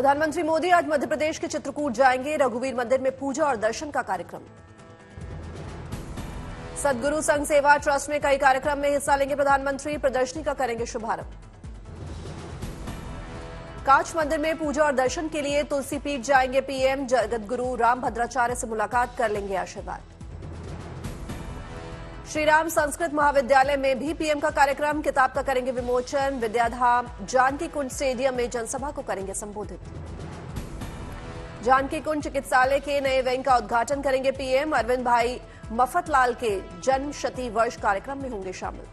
प्रधानमंत्री मोदी आज मध्य प्रदेश के चित्रकूट जाएंगे। रघुवीर मंदिर में पूजा और दर्शन का कार्यक्रम। सद्गुरु संघ सेवा ट्रस्ट में कई कार्यक्रम में हिस्सा लेंगे प्रधानमंत्री। प्रदर्शनी का करेंगे शुभारंभ। कांच मंदिर में पूजा और दर्शन के लिए तुलसी पीठ जाएंगे पीएम। जगतगुरु राम भद्राचार्य से मुलाकात कर लेंगे आशीर्वाद। श्रीराम संस्कृत महाविद्यालय में भी पीएम का कार्यक्रम। किताब का करेंगे विमोचन। विद्याधाम जानकी कुंज स्टेडियम में जनसभा को करेंगे संबोधित। जानकी कुंज चिकित्सालय के नए विंग का उद्घाटन करेंगे पीएम। अरविंद भाई मफतलाल के जन्म शती वर्ष कार्यक्रम में होंगे शामिल।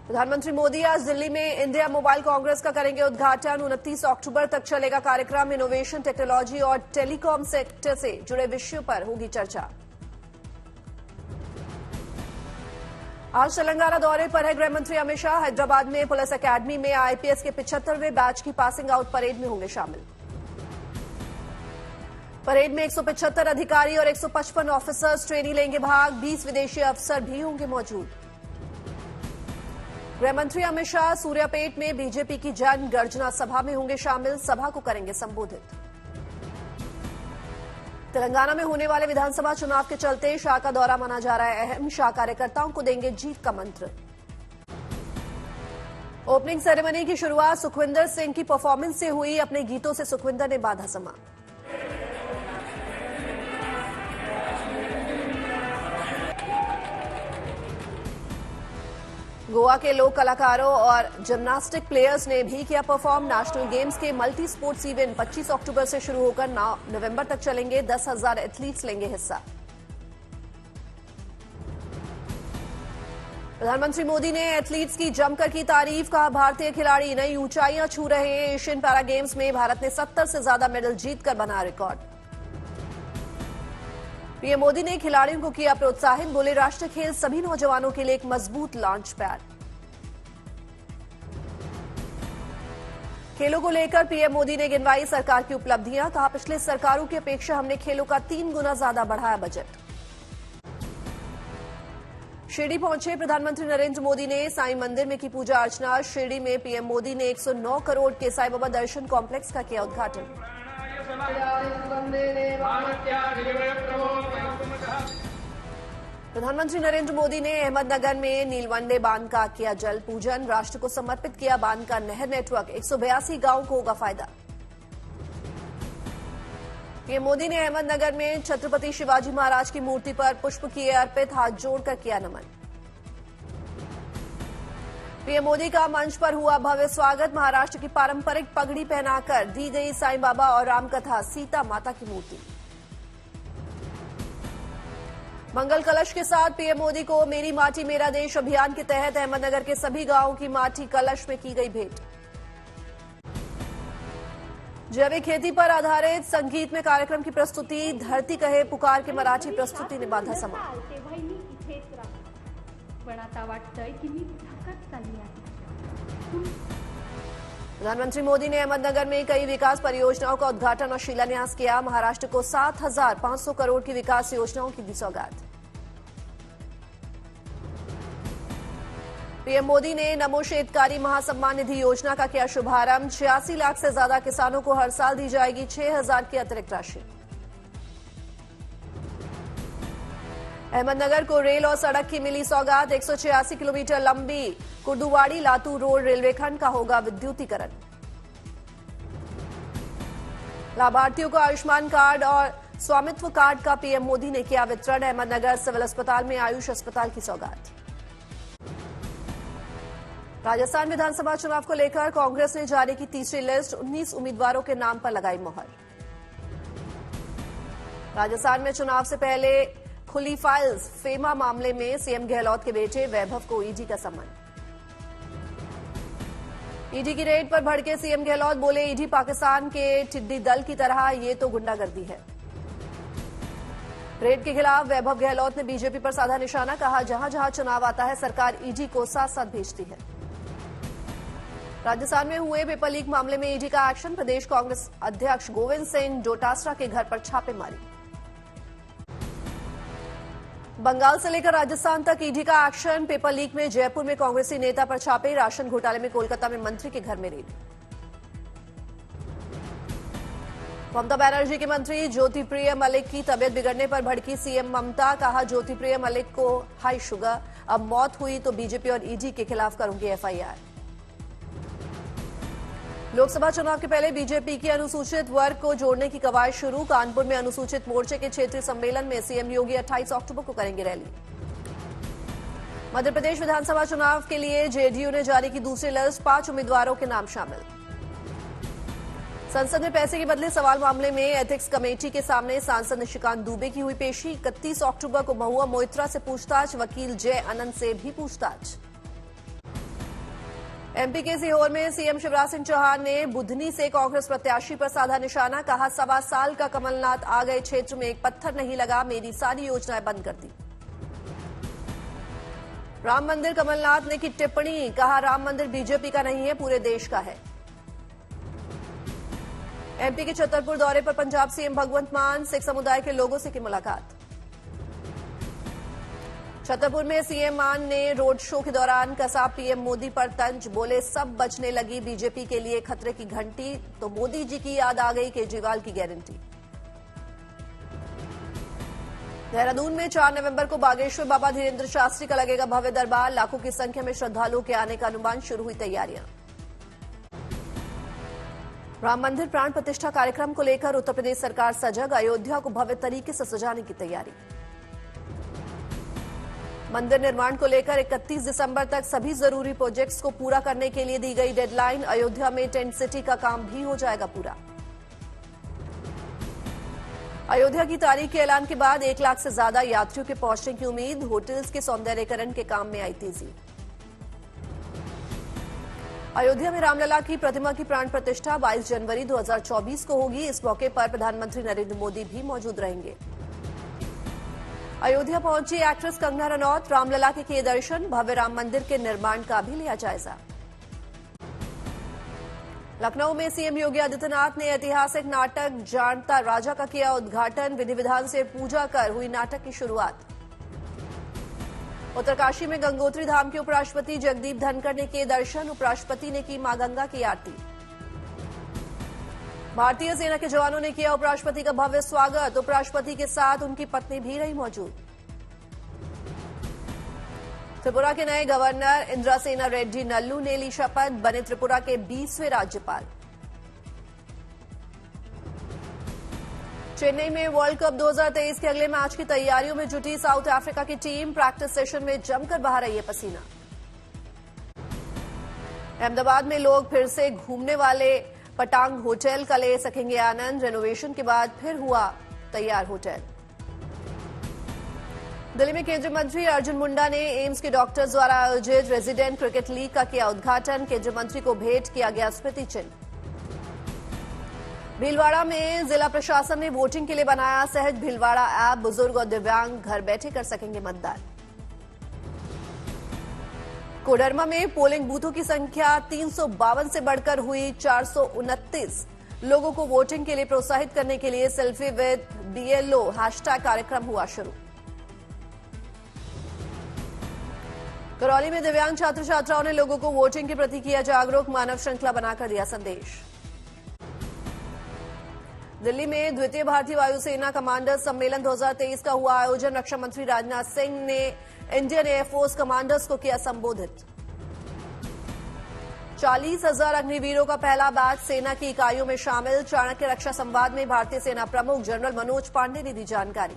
प्रधानमंत्री मोदी आज दिल्ली में इंडिया मोबाइल कांग्रेस का करेंगे उद्घाटन। 29 अक्टूबर तक चलेगा कार्यक्रम। इनोवेशन, टेक्नोलॉजी और टेलीकॉम सेक्टर से जुड़े विषयों पर होगी चर्चा। आज तेलंगाना दौरे पर है गृहमंत्री अमित शाह। हैदराबाद में पुलिस अकेडमी में आईपीएस के 75वें बैच की पासिंग आउट परेड में होंगे शामिल। परेड में 175 अधिकारी और 155 ऑफिसर्स ट्रेनिंग लेंगे भाग। 20 विदेशी अफसर भी होंगे मौजूद। गृहमंत्री अमित शाह सूर्यापेट में बीजेपी की जन गर्जना सभा में होंगे शामिल। सभा को करेंगे संबोधित। तेलंगाना में होने वाले विधानसभा चुनाव के चलते शाह का दौरा माना जा रहा है अहम। शाह कार्यकर्ताओं को देंगे जीत का मंत्र। ओपनिंग सेरेमनी की शुरुआत सुखविंदर सिंह की परफॉर्मेंस से हुई। अपने गीतों से सुखविंदर ने बांधा समा। गोवा के लोक कलाकारों और जिम्नास्टिक प्लेयर्स ने भी किया परफॉर्म। नेशनल गेम्स के मल्टी स्पोर्ट्स इवेंट 25 अक्टूबर से शुरू होकर 9 नवंबर तक चलेंगे। 10,000 एथलीट्स लेंगे हिस्सा। प्रधानमंत्री मोदी ने एथलीट्स की जमकर की तारीफ। कहा भारतीय खिलाड़ी नई ऊंचाइयां छू रहे हैं। एशियन पैरा गेम्स में भारत ने 70 से ज्यादा मेडल जीतकर बनाया रिकॉर्ड। पीएम मोदी ने खिलाड़ियों को किया प्रोत्साहित। बोले राष्ट्रीय खेल सभी नौजवानों के लिए एक मजबूत लॉन्च पैड। खेलों को लेकर पीएम मोदी ने गिनवाई सरकार की उपलब्धियां। कहा पिछले सरकारों की अपेक्षा हमने खेलों का 3 गुना ज्यादा बढ़ाया बजट। शिरडी पहुंचे प्रधानमंत्री नरेंद्र मोदी ने साईं मंदिर में की पूजा अर्चना। शिरडी में पीएम मोदी ने 109 करोड़ के साईं बाबा दर्शन कॉम्प्लेक्स का किया उद्घाटन। प्रधानमंत्री नरेंद्र मोदी ने अहमदनगर में नीलवंडे बांध का किया जल पूजन। राष्ट्र को समर्पित किया बांध का नहर नेटवर्क। 182 गांवों को होगा फायदा। पीएम मोदी ने अहमदनगर में छत्रपति शिवाजी महाराज की मूर्ति पर पुष्प किए अर्पित। हाथ जोड़कर किया नमन। पीएम मोदी का मंच पर हुआ भव्य स्वागत। महाराष्ट्र की पारंपरिक पगड़ी पहनाकर दी गई साईं बाबा और रामकथा सीता माता की मूर्ति। मंगल कलश के साथ पीएम मोदी को मेरी माटी मेरा देश अभियान के तहत अहमदनगर के सभी गांवों की माटी कलश में की गई भेंट। जैविक खेती पर आधारित संगीत में कार्यक्रम की प्रस्तुति। धरती कहे पुकार के मराठी प्रस्तुति ने बांधा समा। प्रधानमंत्री मोदी ने अहमदनगर में कई विकास परियोजनाओं का उद्घाटन और शिलान्यास किया। महाराष्ट्र को 7,500 करोड़ की विकास योजनाओं की दी सौगात। पीएम मोदी ने नमो शेतकारी महासम्मान निधि योजना का किया शुभारंभ। 86 लाख से ज्यादा किसानों को हर साल दी जाएगी 6,000 की अतिरिक्त राशि। अहमदनगर को रेल और सड़क की मिली सौगात। 186 किलोमीटर लंबी कुर्दुवाड़ी लातूर रोड रेलवे खंड का होगा विद्युतीकरण। लाभार्थियों को आयुष्मान कार्ड और स्वामित्व कार्ड का पीएम मोदी ने किया वितरण। अहमदनगर सिविल अस्पताल में आयुष अस्पताल की सौगात। राजस्थान विधानसभा चुनाव को लेकर कांग्रेस ने जारी की तीसरी लिस्ट। 19 उम्मीदवारों के नाम पर लगाई मोहर। राजस्थान में चुनाव से पहले खुली फाइल्स। फेमा मामले में सीएम गहलोत के बेटे वैभव को ईडी का समन। ईडी की रेड पर भड़के सीएम गहलोत। बोले ईडी पाकिस्तान के टिड्डी दल की तरह, ये तो गुंडागर्दी है। रेड के खिलाफ वैभव गहलोत ने बीजेपी पर साधा निशाना। कहा जहां जहां चुनाव आता है सरकार ईडी को साथ साथ भेजती है। राजस्थान में हुए पेपर लीक मामले में ईडी का एक्शन। प्रदेश कांग्रेस अध्यक्ष गोविंद सिंह डोटासरा के घर पर छापेमारी। बंगाल से लेकर राजस्थान तक ईडी का एक्शन। पेपर लीक में जयपुर में कांग्रेसी नेता पर छापे। राशन घोटाले में कोलकाता में मंत्री के घर में रेड। ममता बनर्जी के मंत्री ज्योतिप्रिय मलिक की तबियत बिगड़ने पर भड़की सीएम ममता। कहा, ज्योतिप्रिय मलिक को हाई शुगर, अब मौत हुई तो बीजेपी और ईडी के खिलाफ करूंगी एफआईआर। लोकसभा चुनाव के पहले बीजेपी की अनुसूचित वर्ग को जोड़ने की कवायद शुरू। कानपुर में अनुसूचित मोर्चे के क्षेत्रीय सम्मेलन में सीएम योगी 28 अक्टूबर को करेंगे रैली। मध्य प्रदेश विधानसभा चुनाव के लिए जेडीयू ने जारी की दूसरी लिस्ट, 5 उम्मीदवारों के नाम शामिल। संसद में पैसे के बदले सवाल मामले में एथिक्स कमेटी के सामने सांसद निशिकांत दुबे की हुई पेशी। 31 अक्टूबर को महुआ मोइत्रा से पूछताछ, वकील जय अनंत से भी पूछताछ। एमपी के सीहोर में सीएम शिवराज सिंह चौहान ने बुधनी से कांग्रेस प्रत्याशी पर साधा निशाना। कहा, 1.25 साल का कमलनाथ आ गए, क्षेत्र में एक पत्थर नहीं लगा, मेरी सारी योजनाएं बंद कर दी। राम मंदिर कमलनाथ ने की टिप्पणी। कहा, राम मंदिर बीजेपी का नहीं है, पूरे देश का है। एमपी के छतरपुर दौरे पर पंजाब सीएम भगवंत मान, सिख समुदाय के लोगों से की मुलाकात। छतरपुर में सीएम मान ने रोड शो के दौरान कसा पीएम मोदी पर तंज। बोले, सब बचने लगी बीजेपी के लिए खतरे की घंटी, तो मोदी जी की याद आ गई केजरीवाल की गारंटी। देहरादून में 4 नवंबर को बागेश्वर बाबा धीरेन्द्र शास्त्री का लगेगा भव्य दरबार। लाखों की संख्या में श्रद्धालुओं के आने का अनुमान, शुरू हुई तैयारियां। राम मंदिर प्राण प्रतिष्ठा कार्यक्रम को लेकर उत्तर प्रदेश सरकार सजग, अयोध्या को भव्य तरीके से सजाने की तैयारी। मंदिर निर्माण को लेकर 31 दिसंबर तक सभी जरूरी प्रोजेक्ट्स को पूरा करने के लिए दी गई डेडलाइन। अयोध्या में टेंट सिटी का काम भी हो जाएगा पूरा। अयोध्या की तारीख के ऐलान के बाद 1 लाख से ज्यादा यात्रियों के पहुंचने की उम्मीद। होटल्स के सौंदर्यीकरण के काम में आई तेजी। अयोध्या में रामलला की प्रतिमा की प्राण प्रतिष्ठा 22 जनवरी 2024 को होगी। इस मौके पर प्रधानमंत्री नरेंद्र मोदी भी मौजूद रहेंगे। अयोध्या पहुंची एक्ट्रेस कंगना रनौत, रामलला के किए दर्शन। भव्य राम मंदिर के निर्माण का भी लिया जायजा। लखनऊ में सीएम योगी आदित्यनाथ ने ऐतिहासिक नाटक जानता राजा का किया उद्घाटन। विधि विधान से पूजा कर हुई नाटक की शुरुआत। उत्तरकाशी में गंगोत्री धाम के उपराष्ट्रपति जगदीप धनखड़ ने किए दर्शन। उपराष्ट्रपति ने की मां गंगा की आरती। भारतीय सेना के जवानों ने किया उपराष्ट्रपति का भव्य स्वागत। उपराष्ट्रपति के साथ उनकी पत्नी भी रही मौजूद। त्रिपुरा के नए गवर्नर इंद्रासेना रेड्डी नल्लू ने ली शपथ, बने त्रिपुरा के 20वें राज्यपाल। चेन्नई में वर्ल्ड कप 2023 के अगले मैच की तैयारियों में जुटी साउथ अफ्रीका की टीम। प्रैक्टिस सेशन में जमकर बहा रही है पसीना। अहमदाबाद में लोग फिर से घूमने वाले पटांग होटल का ले सकेंगे आनंद। रेनोवेशन के बाद फिर हुआ तैयार होटल। दिल्ली में केंद्रीय मंत्री अर्जुन मुंडा ने एम्स के डॉक्टर्स द्वारा आयोजित रेजिडेंट क्रिकेट लीग का किया उद्घाटन। केंद्रीय मंत्री को भेंट किया गया स्मृति चिन्ह। भीलवाड़ा में जिला प्रशासन ने वोटिंग के लिए बनाया सहज भीलवाड़ा ऐप। बुजुर्ग और दिव्यांग घर बैठे कर सकेंगे मतदान। कोडरमा में पोलिंग बूथों की संख्या 352 से बढ़कर हुई 429। लोगों को वोटिंग के लिए प्रोत्साहित करने के लिए सेल्फी विद बीएलओ हैशटैग कार्यक्रम हुआ शुरू। करौली में दिव्यांग छात्र छात्राओं ने लोगों को वोटिंग के प्रति किया जागरूक। मानव श्रृंखला बनाकर दिया संदेश। दिल्ली में द्वितीय भारतीय वायुसेना कमांडर्स सम्मेलन 2023 का हुआ आयोजन। रक्षा मंत्री राजनाथ सिंह ने इंडियन एयरफोर्स कमांडर्स को किया संबोधित। 40,000 अग्निवीरों का पहला बैच सेना की इकाइयों में शामिल। चाणक्य रक्षा संवाद में भारतीय सेना प्रमुख जनरल मनोज पांडे ने दी जानकारी।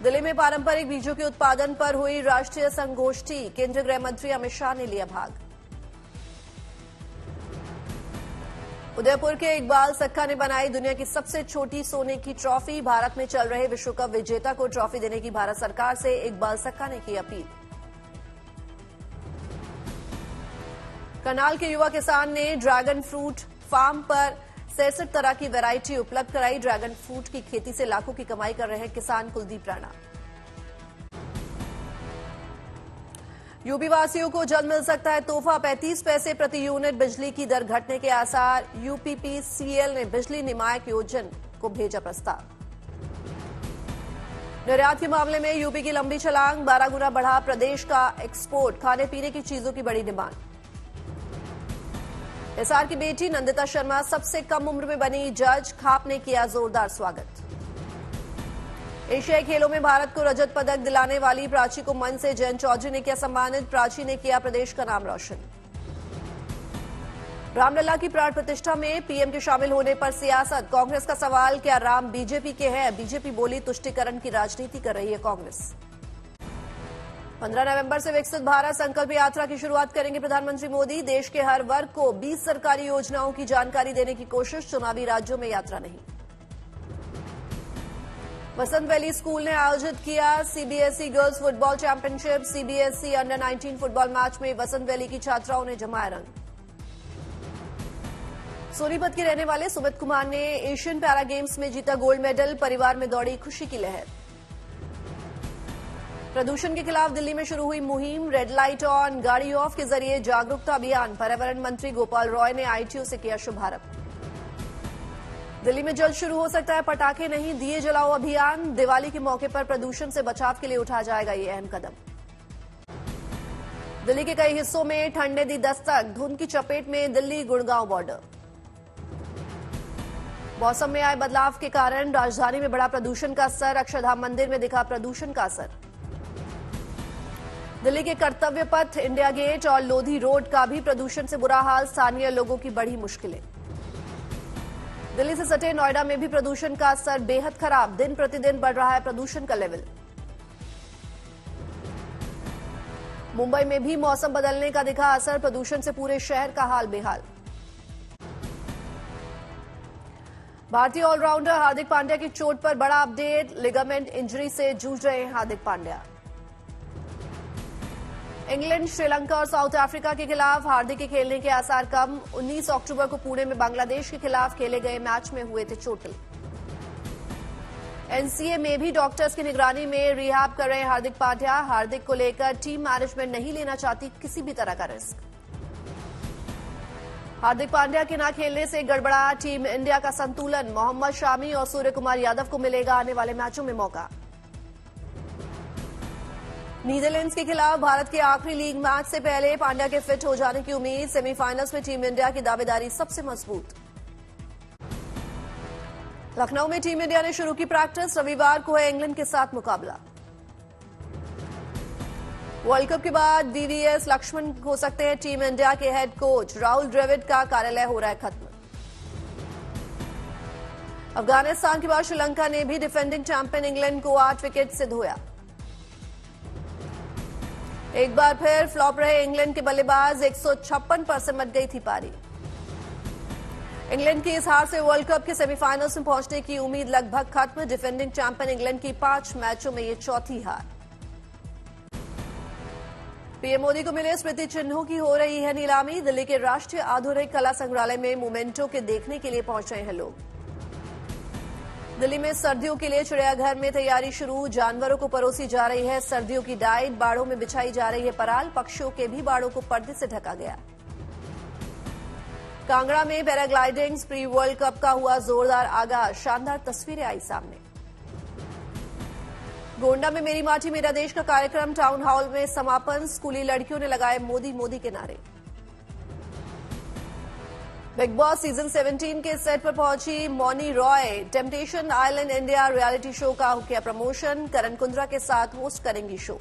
दिल्ली में पारंपरिक बीजों के उत्पादन पर हुई राष्ट्रीय संगोष्ठी। केंद्रीय गृह मंत्री अमित शाह ने लिया भाग। उदयपुर के इकबाल सक्का ने बनाई दुनिया की सबसे छोटी सोने की ट्रॉफी। भारत में चल रहे विश्व कप विजेता को ट्रॉफी देने की भारत सरकार से इकबाल सक्का ने की अपील। करनाल के युवा किसान ने ड्रैगन फ्रूट फार्म पर 63 तरह की वैरायटी उपलब्ध कराई। ड्रैगन फ्रूट की खेती से लाखों की कमाई कर रहे हैं किसान कुलदीप राणा। यूपी वासियों को जल्द मिल सकता है तोहफा। 35 पैसे प्रति यूनिट बिजली की दर घटने के आसार। यूपीपीसीएल ने बिजली नियामक योजना को भेजा प्रस्ताव। निर्यात के मामले में यूपी की लंबी छलांग। 12 गुना बढ़ा प्रदेश का एक्सपोर्ट। खाने पीने की चीजों की बड़ी डिमांड। एसआर की बेटी नंदिता शर्मा सबसे कम उम्र में बनी जज, खाप ने किया जोरदार स्वागत। एशियाई खेलों में भारत को रजत पदक दिलाने वाली प्राची को मन से जयंत चौधरी ने किया सम्मानित, प्राची ने किया प्रदेश का नाम रोशन। रामलला की प्राण प्रतिष्ठा में पीएम के शामिल होने पर सियासत, कांग्रेस का सवाल, क्या राम बीजेपी के हैं? बीजेपी बोली तुष्टीकरण की राजनीति कर रही है कांग्रेस। 15 नवंबर से विकसित भारत संकल्प यात्रा की शुरुआत करेंगे प्रधानमंत्री मोदी। देश के हर वर्ग को 20 सरकारी योजनाओं की जानकारी देने की कोशिश, चुनावी राज्यों में यात्रा नहीं। वसंत वैली स्कूल ने आयोजित किया CBSE girls football championship. CBSE under 19 football match में वसंत वैली की छात्राओं ने जमाया रंग। सोनीपत के रहने वाले सुमित कुमार ने एशियन पैरा गेम्स में जीता गोल्ड मेडल, परिवार में दौड़ी खुशी की लहर। प्रदूषण के खिलाफ दिल्ली में शुरू हुई मुहिम, रेड लाइट ऑन गाड़ी ऑफ के जरिए जागरूकता अभियान, पर्यावरण मंत्री गोपाल रॉय ने आईटीओ से किया शुभारंभ। दिल्ली में जल्द शुरू हो सकता है पटाखे नहीं दिए जलाओ अभियान, दिवाली के मौके पर प्रदूषण से बचाव के लिए उठाया जाएगा ये अहम कदम। दिल्ली के कई हिस्सों में ठंड ने दी दस्तक, धुंध की चपेट में दिल्ली गुड़गांव बॉर्डर। मौसम में आए बदलाव के कारण राजधानी में बढ़ा प्रदूषण का असर, अक्षरधाम मंदिर में दिखा प्रदूषण का असर। दिल्ली के कर्तव्य पथ, इंडिया गेट और लोधी रोड का भी प्रदूषण से बुरा हाल, स्थानीय लोगों की बड़ी मुश्किलें। दिल्ली से सटे नोएडा में भी प्रदूषण का असर बेहद खराब, दिन प्रतिदिन बढ़ रहा है प्रदूषण का लेवल। मुंबई में भी मौसम बदलने का दिखा असर, प्रदूषण से पूरे शहर का हाल बेहाल। भारतीय ऑलराउंडर हार्दिक पांड्या की चोट पर बड़ा अपडेट, लिगामेंट इंजरी से जूझ रहे हैं हार्दिक पांड्या। इंग्लैंड, श्रीलंका और साउथ अफ्रीका के खिलाफ हार्दिक के खेलने के आसार कम। 19 अक्टूबर को पुणे में बांग्लादेश के खिलाफ खेले गए मैच में हुए थे चोटिल। एनसीए में भी डॉक्टर्स की निगरानी में रिहैब कर रहे हार्दिक पांड्या। हार्दिक को लेकर टीम मैनेजमेंट नहीं लेना चाहती किसी भी तरह का रिस्क। हार्दिक पांड्या के न खेलने से गड़बड़ा टीम इंडिया का संतुलन, मोहम्मद शामी और सूर्य कुमार यादव को मिलेगा आने वाले मैचों में मौका। नीदरलैंड्स के खिलाफ भारत के आखिरी लीग मैच से पहले पांड्या के फिट हो जाने की उम्मीद, सेमीफाइनल्स में टीम इंडिया की दावेदारी सबसे मजबूत। लखनऊ में टीम इंडिया ने शुरू की प्रैक्टिस, रविवार को है इंग्लैंड के साथ मुकाबला। वर्ल्ड कप के बाद वीवीएस लक्ष्मण हो सकते हैं टीम इंडिया के हेड कोच, राहुल द्रविड़ का कार्यालय हो रहा है खत्म। अफगानिस्तान के बाद श्रीलंका ने भी डिफेंडिंग चैंपियन इंग्लैंड को 8 विकेट से धोया। एक बार फिर फ्लॉप रहे इंग्लैंड के बल्लेबाज, 156 पर सिमट गई थी पारी। इंग्लैंड की इस हार से वर्ल्ड कप के सेमीफाइनल्स में पहुंचने की उम्मीद लगभग खत्म। डिफेंडिंग चैंपियन इंग्लैंड की 5 मैचों में ये चौथी हार। पीएम मोदी को मिले स्मृति चिन्हों की हो रही है नीलामी। दिल्ली के राष्ट्रीय आधुनिक कला संग्रहालय में मोमेंटो के देखने के लिए पहुंच रहे हैं लोग। दिल्ली में सर्दियों के लिए चिड़ियाघर में तैयारी शुरू, जानवरों को परोसी जा रही है सर्दियों की डाइट, बाड़ों में बिछाई जा रही है पराल, पक्षियों के भी बाड़ों को पर्दे से ढका गया। कांगड़ा में पैराग्लाइडिंग प्री वर्ल्ड कप का हुआ जोरदार आगाज, शानदार तस्वीरें आई सामने। गोंडा में मेरी माटी मेरा देश का कार्यक्रम, टाउन हॉल में समापन, स्कूली लड़कियों ने लगाए मोदी मोदी के नारे। बिग बॉस सीजन 17 के सेट पर पहुंची Mouni Roy, Temptation Island India reality show का किया प्रमोशन, करण कुंद्रा के साथ होस्ट करेंगी शो।